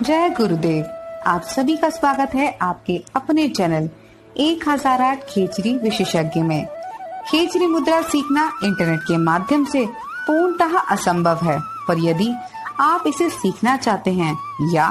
जय गुरुदेव। आप सभी का स्वागत है आपके अपने चैनल 1008 खेचरी विशेषज्ञ में। खेचरी मुद्रा सीखना इंटरनेट के माध्यम से पूर्णतः असंभव है, पर यदि आप इसे सीखना चाहते हैं या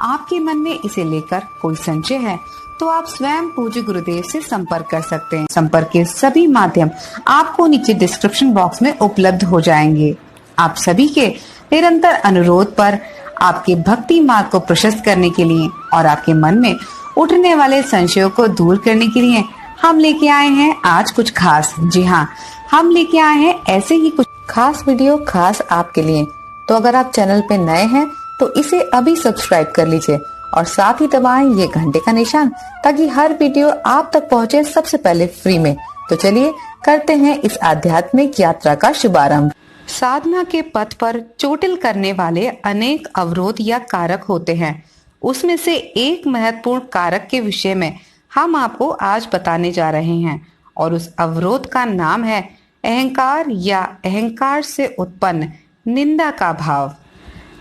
आपके मन में इसे लेकर कोई संशय है तो आप स्वयं पूज्य गुरुदेव से संपर्क कर सकते हैं। संपर्क के सभी माध्यम आपको नीचे डिस्क्रिप्शन बॉक्स में उपलब्ध हो जाएंगे। आप सभी के निरंतर अनुरोध पर आपके भक्ति मार्ग को प्रशस्त करने के लिए और आपके मन में उठने वाले संशयों को दूर करने के लिए हम लेके आए हैं आज कुछ खास। जी हाँ, हम लेके आए हैं ऐसे ही कुछ खास वीडियो खास आपके लिए। तो अगर आप चैनल पे नए हैं तो इसे अभी सब्सक्राइब कर लीजिए और साथ ही दबाएं ये घंटे का निशान ताकि हर वीडियो आप तक पहुँचे सबसे पहले फ्री में। तो चलिए करते हैं इस आध्यात्मिक यात्रा का शुभारंभ। साधना के पथ पर चोटिल करने वाले अनेक अवरोध या कारक होते हैं। उसमें से एक महत्वपूर्ण कारक के विषय में हम आपको आज बताने जा रहे हैं और उस अवरोध का नाम है अहंकार या अहंकार से उत्पन्न निंदा का भाव।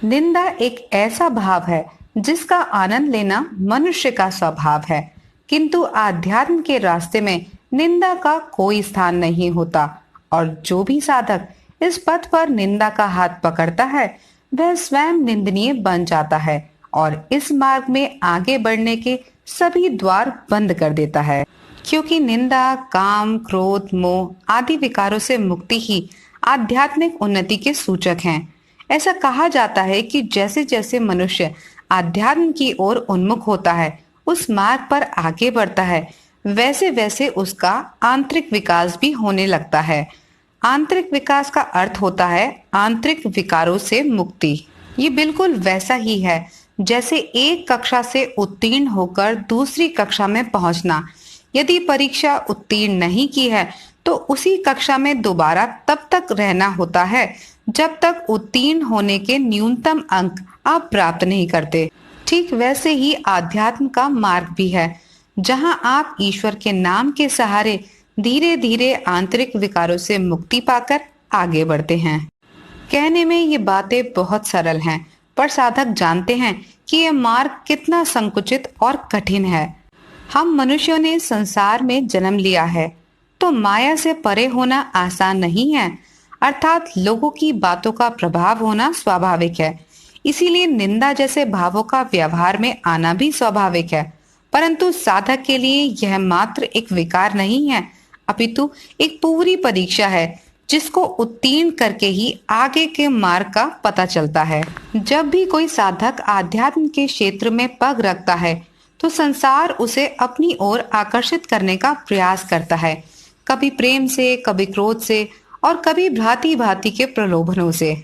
निंदा एक ऐसा भाव है जिसका आनंद लेना मनुष्य का स्वभाव है, किंतु आध्यात्म के रास्ते में निंदा का कोई स्थान नहीं होता और जो भी साधक इस पथ पर निंदा का हाथ पकड़ता है वह स्वयं निंदनीय बन जाता है और इस मार्ग में आगे बढ़ने के सभी द्वार बंद कर देता है। क्योंकि निंदा, काम, क्रोध, मोह आदि विकारों से मुक्ति ही आध्यात्मिक उन्नति के सूचक हैं। ऐसा कहा जाता है कि जैसे जैसे मनुष्य आध्यात्म की ओर उन्मुख होता है, उस मार्ग पर आगे बढ़ता है, वैसे वैसे उसका आंतरिक विकास भी होने लगता है। आंतरिक विकास का अर्थ होता है आंतरिक विकारों से मुक्ति। ये बिल्कुल वैसा ही है जैसे एक कक्षा से उत्तीर्ण होकर दूसरी कक्षा में पहुंचना। यदि परीक्षा उत्तीर्ण नहीं की है तो उसी कक्षा में दोबारा तब तक रहना होता है जब तक उत्तीर्ण होने के न्यूनतम अंक आप प्राप्त नहीं करते। ठीक वैसे ही आध्यात्म का मार्ग भी है, जहां आप ईश्वर के नाम के सहारे धीरे धीरे आंतरिक विकारों से मुक्ति पाकर आगे बढ़ते हैं। कहने में ये बातें बहुत सरल हैं, पर साधक जानते हैं कि ये मार्ग कितना संकुचित और कठिन है। हम मनुष्यों ने संसार में जन्म लिया है तो माया से परे होना आसान नहीं है, अर्थात लोगों की बातों का प्रभाव होना स्वाभाविक है। इसीलिए निंदा जैसे भावों का व्यवहार में आना भी स्वाभाविक है, परंतु साधक के लिए यह मात्र एक विकार नहीं है, अपितु एक पूरी परीक्षा है जिसको उत्तीर्ण करके ही आगे के मार्ग का पता चलता है। जब भी कोई साधक आध्यात्म के क्षेत्र में पग रखता है तो संसार उसे अपनी ओर आकर्षित करने का प्रयास करता है, कभी प्रेम से, कभी क्रोध से और कभी भांति भांति के प्रलोभनों से।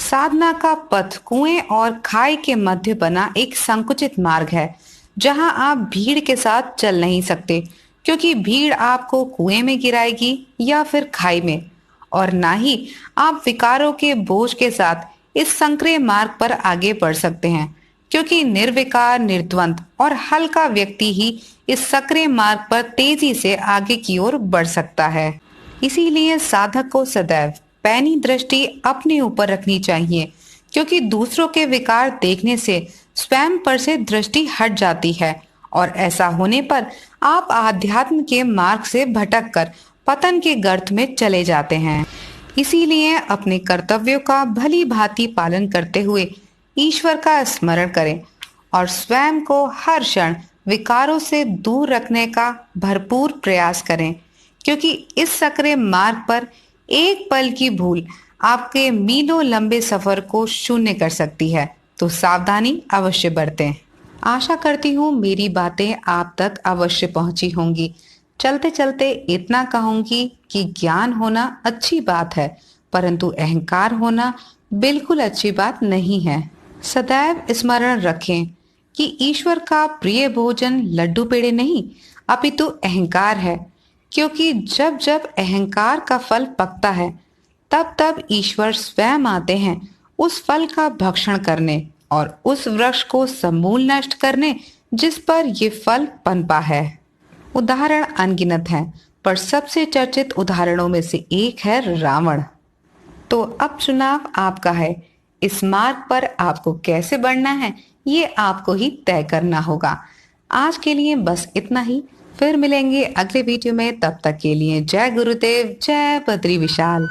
साधना का पथ कुएं और खाई के मध्य बना एक संकुचित मार्ग है, जहां आप भीड़ के साथ चल नहीं सकते, क्योंकि भीड़ आपको कुएं में गिराएगी या फिर खाई में, और ना ही आप विकारों के बोझ के साथ इस संकरे मार्ग पर आगे बढ़ सकते हैं, क्योंकि निर्विकार, निर्द्वंद और हल्का व्यक्ति ही इस संकरे मार्ग पर तेजी से आगे की ओर बढ़ सकता है। इसीलिए साधक को सदैव पैनी दृष्टि अपने ऊपर रखनी चाहिए, क्योंकि दूसरों के विकार देखने से स्वयं पर से दृष्टि हट जाती है और ऐसा होने पर आप आध्यात्म के मार्ग से भटककर पतन के गर्त में चले जाते हैं। इसीलिए अपने कर्तव्यों का भली भांति पालन करते हुए ईश्वर का स्मरण करें और स्वयं को हर क्षण विकारों से दूर रखने का भरपूर प्रयास करें, क्योंकि इस सकरे मार्ग पर एक पल की भूल आपके मीलों लंबे सफर को शून्य कर सकती है। तो सावधानी अवश्य बरतें। आशा करती हूँ मेरी बातें आप तक अवश्य पहुंची होंगी। चलते चलते इतना कहूंगी कि ज्ञान होना अच्छी बात है, परंतु अहंकार होना बिल्कुल अच्छी बात नहीं है। सदैव स्मरण रखें कि ईश्वर का प्रिय भोजन लड्डू पेड़े नहीं, अपितु अहंकार है, क्योंकि जब जब अहंकार का फल पकता है तब तब ईश्वर स्वयं आते हैं उस फल का भक्षण करने और उस वृक्ष को समूल नष्ट करने जिस पर ये फल पनपा है। उदाहरण अनगिनत हैं, पर सबसे चर्चित उदाहरणों में से एक है रावण। तो अब चुनाव आपका है, इस मार्ग पर आपको कैसे बढ़ना है ये आपको ही तय करना होगा। आज के लिए बस इतना ही। फिर मिलेंगे अगले वीडियो में। तब तक के लिए जय गुरुदेव, जय बद्री विशाल।